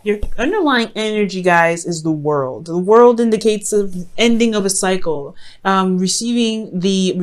Your underlying energy, guys, is the world. The world indicates the ending of a cycle. Receiving the,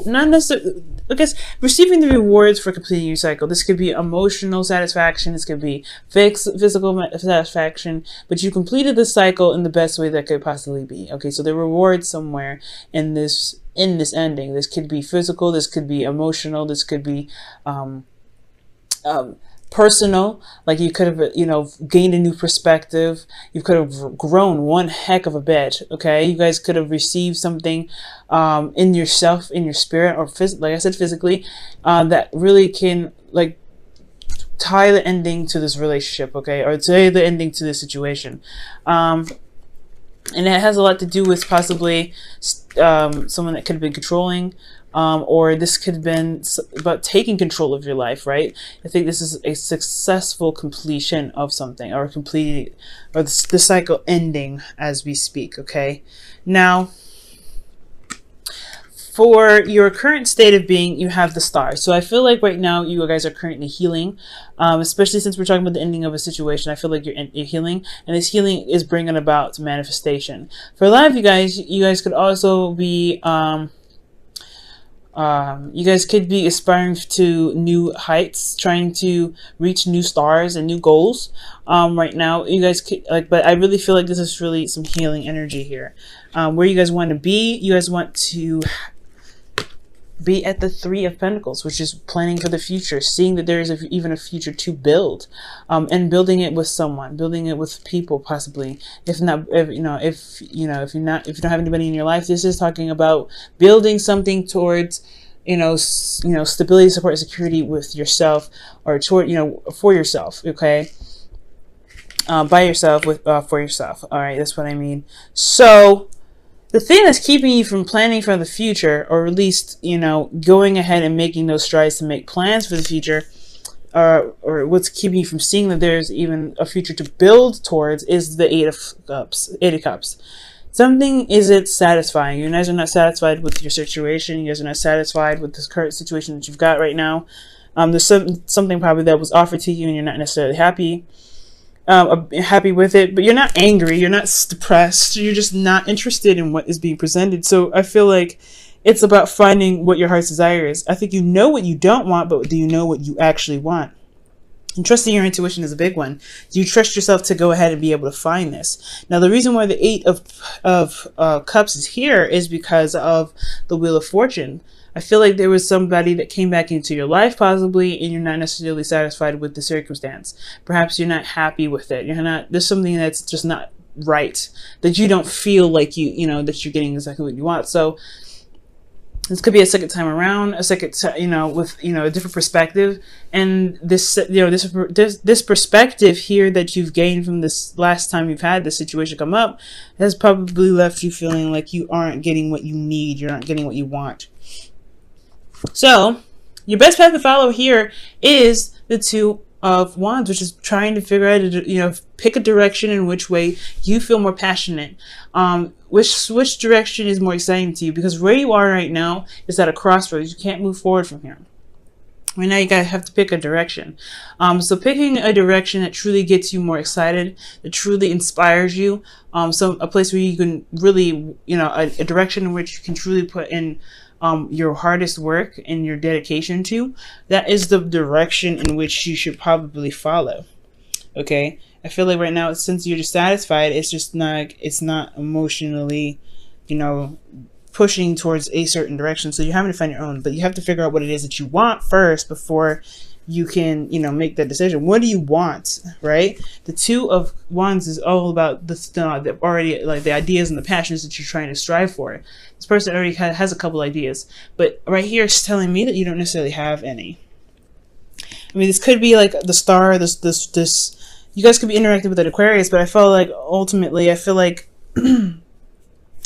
not necessarily, I guess, receiving the rewards for completing your cycle. This could be emotional satisfaction. This could be physical satisfaction. But you completed the cycle in the best way that could possibly be. Okay, so the reward somewhere in this ending. This could be physical. This could be emotional. This could be, personal, like you could have, gained a new perspective. You could have grown one heck of a bit. Okay, you guys could have received something in yourself, in your spirit, or like I said, physically, that really can like tie the ending to this relationship, okay, or tie the ending to this situation. And it has a lot to do with possibly someone that could have been controlling. Or this could have been about taking control of your life, right? I think this is a successful completion of something, or the cycle ending as we speak, okay? Now, for your current state of being, you have the Star. So I feel like right now you guys are currently healing, especially since we're talking about the ending of a situation. I feel like you're healing, and this healing is bringing about manifestation. For a lot of you guys could also be... you guys could be aspiring to new heights, trying to reach new stars and new goals. Right now, you guys could, but I really feel like this is really some healing energy here. Where you guys want to be, you guys want to be at the Three of Pentacles, which is planning for the future, seeing that there is even a future to build, and building it with someone, building it with people, possibly. If you don't have anybody in your life, this is talking about building something towards, stability, support, security with yourself, or toward, for yourself. Okay. By yourself, for yourself. All right. That's what I mean. So, the thing that's keeping you from planning for the future, or at least, going ahead and making those strides to make plans for the future, or what's keeping you from seeing that there's even a future to build towards, is the Eight of Cups. Something isn't satisfying. You guys are not satisfied with your situation. You guys are not satisfied with this current situation that you've got right now. There's something probably that was offered to you and you're not necessarily happy with it, but you're not angry, you're not depressed, you're just not interested in what is being presented. So I feel like it's about finding what your heart's desire is. I think you know what you don't want, but do you know what you actually want? And trusting your intuition is a big one. Do you trust yourself to go ahead and be able to find this? Now, the reason why the Eight of Cups is here is because of the Wheel of Fortune. I feel like there was somebody that came back into your life, possibly, and you're not necessarily satisfied with the circumstance. Perhaps you're not happy with it. There's something that's just not right, that you don't feel like that you're getting exactly what you want. So this could be a second time around, with a different perspective. And this perspective here that you've gained from this last time you've had this situation come up has probably left you feeling like you aren't getting what you need. You're not getting what you want. So, your best path to follow here is the Two of Wands, which is trying to figure out, pick a direction in which way you feel more passionate. Which direction is more exciting to you? Because where you are right now is at a crossroads. You can't move forward from here. Right now, you guys have to pick a direction. So picking a direction that truly gets you more excited, that truly inspires you, a place where you can really, a direction in which you can truly put in your hardest work and your dedication to, that is the direction in which you should probably follow. Okay, I feel like right now, since you're dissatisfied, it's not emotionally, pushing towards a certain direction. So you're having to find your own, but you have to figure out what it is that you want first before you can, make that decision. What do you want, right? The Two of Wands is all about the ideas and the passions that you're trying to strive for. This person already has a couple ideas, but right here it's telling me that you don't necessarily have any. I mean, this could be like the Star. You guys could be interacting with an Aquarius, but I feel like ultimately,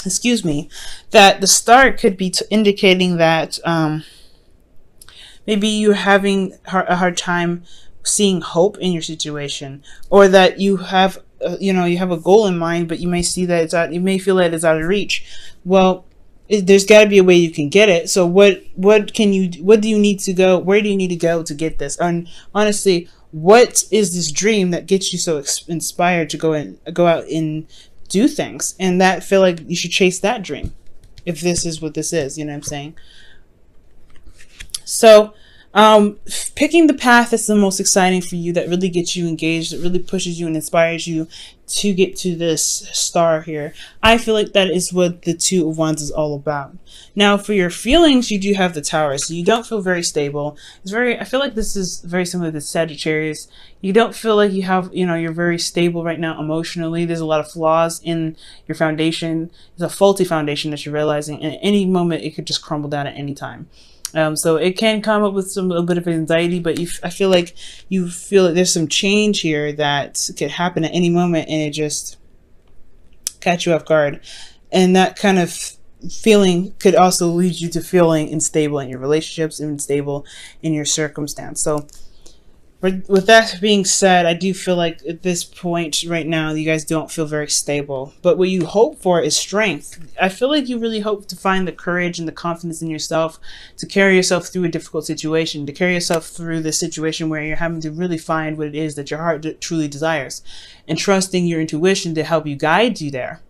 excuse me, that the Star could be indicating that maybe you're having a hard time seeing hope in your situation, or that you have a goal in mind, but you may see that you may feel that it's out of reach. Well, there's got to be a way you can get it. So where do you need to go to get this? And honestly, what is this dream that gets you so inspired to go out and do things, and that feel like you should chase that dream if this is what this is, you know what I'm saying? So picking the path that's the most exciting for you, that really gets you engaged, that really pushes you and inspires you to get to this star here, I feel like that is what the Two of Wands is all about. Now for your feelings, you do have the Tower, so you don't feel very stable. I feel like this is very similar to Sagittarius. You don't feel like you have, you're very stable right now emotionally. There's a lot of flaws in your foundation. There's a faulty foundation that you're realizing, and at any moment it could just crumble down at any time. So it can come up with a bit of anxiety, but I feel like you feel like there's some change here that could happen at any moment, and it just catch you off guard. And that kind of feeling could also lead you to feeling unstable in your relationships and unstable in your circumstance. So with that being said, I do feel like at this point right now, you guys don't feel very stable. But what you hope for is strength. I feel like you really hope to find the courage and the confidence in yourself to carry yourself through a difficult situation, to carry yourself through the situation where you're having to really find what it is that your heart truly desires, and trusting your intuition to help you guide you there.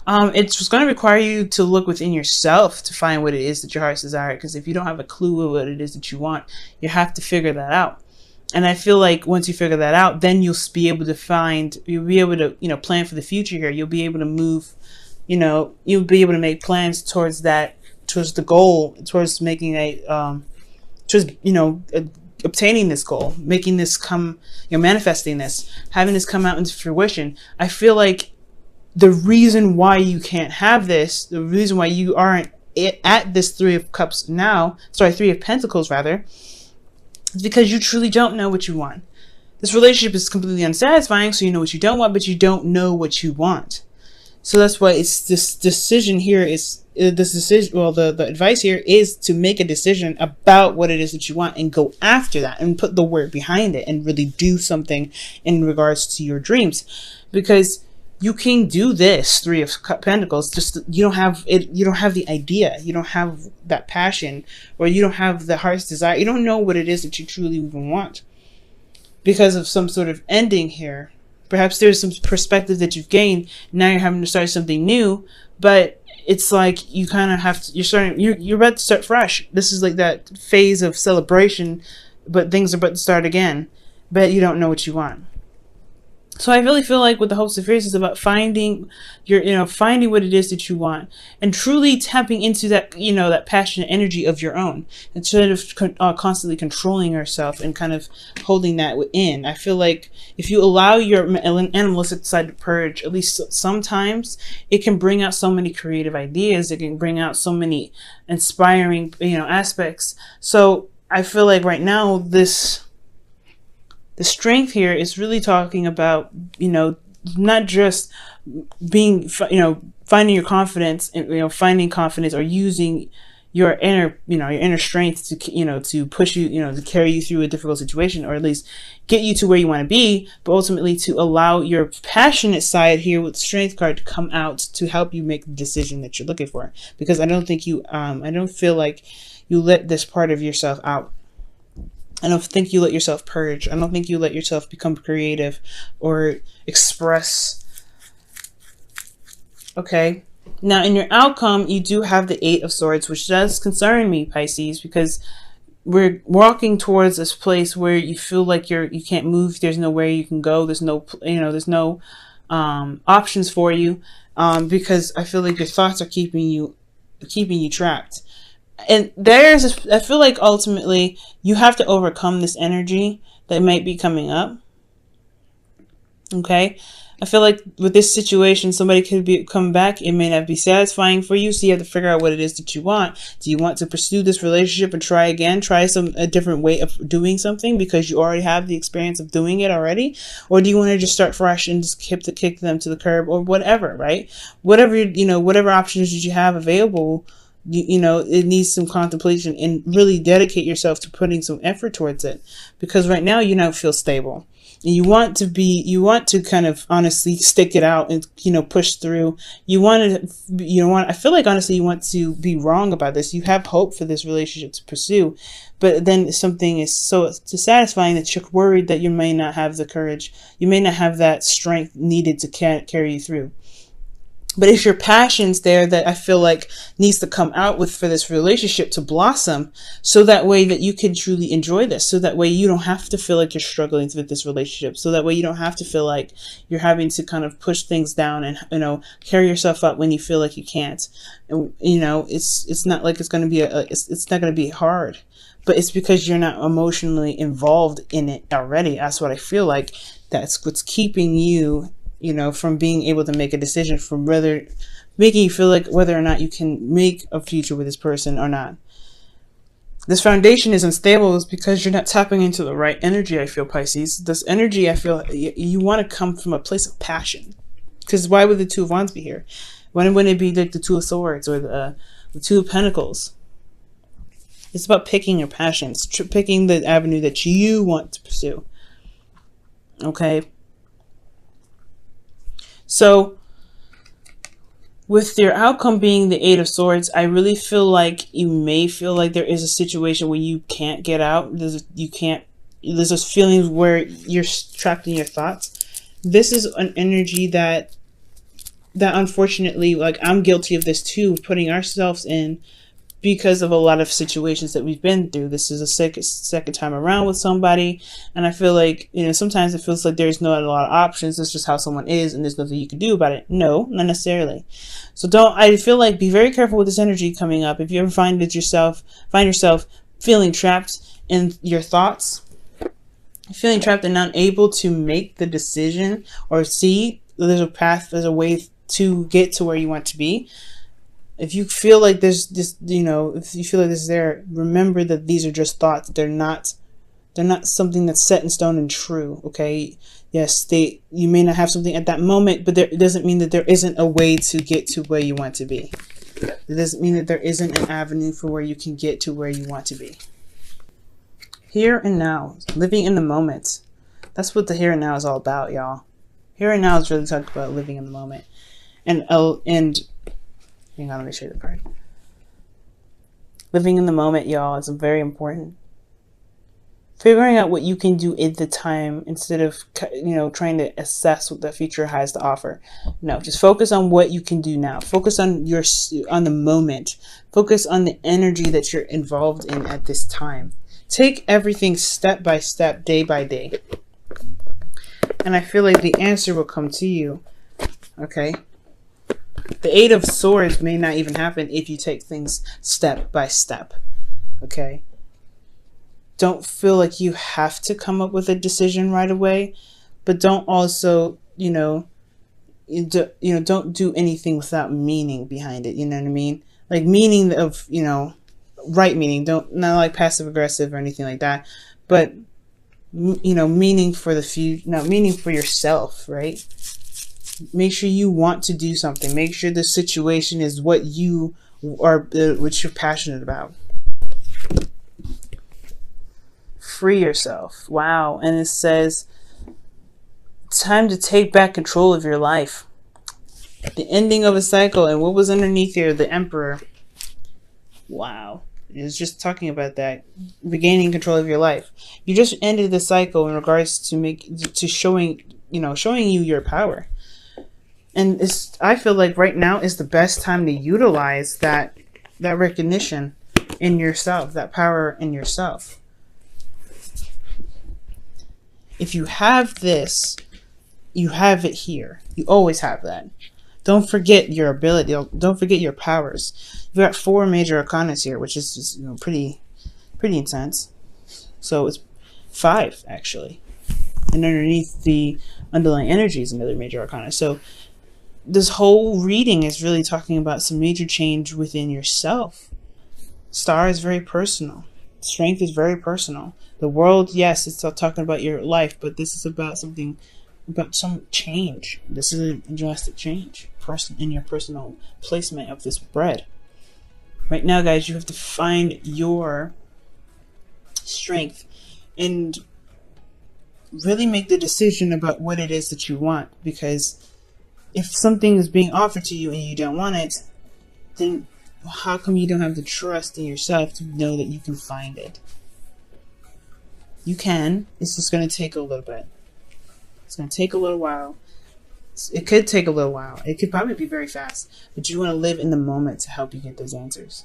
It's going to require you to look within yourself to find what it is that your heart's desire, because if you don't have a clue of what it is that you want, you have to figure that out. And I feel like once you figure that out, then you'll be able to plan for the future here. You'll be able to move, you'll be able to make plans towards the goal, towards making obtaining this goal, making this come, manifesting this, having this come out into fruition. I feel like the reason why you can't have this, the reason why you aren't at this Three of Pentacles rather, is because you truly don't know what you want. This relationship is completely unsatisfying, so you know what you don't want, but you don't know what you want. So that's why it's this decision here the advice here is to make a decision about what it is that you want and go after that and put the work behind it and really do something in regards to your dreams, because you can do this Three of Pentacles, just you don't have it, you don't have the idea, you don't have that passion, or you don't have the heart's desire, you don't know what it is that you truly even want because of some sort of ending here. Perhaps there's some perspective that you've gained, now you're having to start something new, but it's like you kind of have to, you're about to start fresh. This is like that phase of celebration, but things are about to start again, but you don't know what you want. So I really feel like with the Hopes and Fears is about finding finding what it is that you want and truly tapping into that, that passionate energy of your own, instead of constantly controlling yourself and kind of holding that within. I feel like if you allow your animalistic side to purge, at least sometimes, it can bring out so many creative ideas. It can bring out so many inspiring, aspects. So I feel like right now the strength here is really talking about, not just being, finding your confidence and, finding confidence or using your inner strength to, to push you, to carry you through a difficult situation, or at least get you to where you want to be, but ultimately to allow your passionate side here with the Strength card to come out to help you make the decision that you're looking for. Because I don't think I don't feel like you let this part of yourself out. I don't think you let yourself purge. I don't think you let yourself become creative or express. Okay. Now, in your outcome, you do have the Eight of Swords, which does concern me, Pisces, because we're walking towards this place where you feel like you can't move. There's nowhere you can go. There's no, there's no options for you, because I feel like your thoughts are keeping you trapped. And I feel like ultimately you have to overcome this energy that might be coming up. Okay. I feel like with this situation, somebody could come back. It may not be satisfying for you. So you have to figure out what it is that you want. Do you want to pursue this relationship and try again? Try a different way of doing something because you already have the experience of doing it already? Or do you want to just start fresh and just kick them to the curb or whatever, right? Whatever, whatever options that you have available You know, it needs some contemplation, and really dedicate yourself to putting some effort towards it, because right now you don't feel stable. And you want to kind of honestly stick it out and, you know, push through. I feel like honestly you want to be wrong about this. You have hope for this relationship to pursue, but then something is so dissatisfying that you're worried that you may not have the courage, you may not have that strength needed to carry you through. But it's your passions there that I feel like needs to come out with for this relationship to blossom, so that way that you can truly enjoy this. So that way you don't have to feel like you're struggling with this relationship. So that way you don't have to feel like you're having to kind of push things down and, you know, carry yourself up when you feel like you can't. And, you know, it's not like it's going to be it's not going to be hard, but it's because you're not emotionally involved in it already. That's what I feel like. That's what's keeping you, you know, from being able to make a decision, from whether making you feel like whether or not you can make a future with this person or not. This foundation is unstable is because you're not tapping into the right energy. I feel, Pisces, this energy, I feel you want to come from a place of passion, because why would the Two of Wands be here? Why wouldn't it be like the Two of Swords or the Two of Pentacles? It's about picking your passions, picking the avenue that you want to pursue. Okay. So with your outcome being the Eight of Swords, I really feel like you may feel like there is a situation where you can't get out. There's those feelings where you're trapped in your thoughts. This is an energy that unfortunately, like, I'm guilty of this too, putting ourselves in, because of a lot of situations that we've been through. This is a second time around with somebody, and I feel like, you know, sometimes it feels like there's not a lot of options. It's just how someone is, and there's nothing you can do about it. No, not necessarily. So I feel like be very careful with this energy coming up. If you ever find yourself feeling trapped in your thoughts, feeling trapped and unable to make the decision or see there's a path, there's a way to get to where you want to be. If you feel like there's this, you know, if you feel like this is there, remember that these are just thoughts. They're not something that's set in stone and true. Okay. Yes, you may not have something at that moment, but it doesn't mean that there isn't a way to get to where you want to be. It doesn't mean that there isn't an avenue for where you can get to where you want to be. Here and now, living in the moment. That's what the here and now is all about, y'all. Here and now is really talking about living in the moment. And hang on, let me show you the card. Living in the moment, y'all, is very important. Figuring out what you can do at the time instead of, you know, trying to assess what the future has to offer. No, just focus on what you can do now. Focus on the moment. Focus on the energy that you're involved in at this time. Take everything step by step, day by day. And I feel like the answer will come to you. Okay? The Eight of Swords may not even happen if you take things step by step. Okay? Don't feel like you have to come up with a decision right away, but don't also, don't do anything without meaning behind it. You know what I mean? Like meaning of, right meaning. Not like passive aggressive or anything like that, but meaning for the future, meaning for yourself, right? Make sure you want to do something. Make sure the situation is what you are, what you're passionate about. Free yourself. Wow. And it says, time to take back control of your life. The ending of a cycle. And what was underneath here? The Emperor. Wow. It was just talking about that. Regaining control of your life. You just ended the cycle in regards to showing you your power. And I feel like right now is the best time to utilize that recognition in yourself, that power in yourself. If you have this, you have it here. You always have that. Don't forget your ability. Don't forget your powers. You've got 4 major arcana here, which is just, pretty intense. So it's 5 actually. And underneath the underlying energy is another major arcana. So this whole reading is really talking about some major change within yourself. Star is very personal. Strength is very personal. The world, yes, it's all talking about your life, but this is about some change. This is a drastic change in your personal placement of this bread. Right now, guys, you have to find your strength and really make the decision about what it is that you want. Because if something is being offered to you and you don't want it, then how come you don't have the trust in yourself to know that you can find it? You can. It's just going to take a little bit. It's going to take a little while. It could take a little while. It could probably be very fast. But you want to live in the moment to help you get those answers.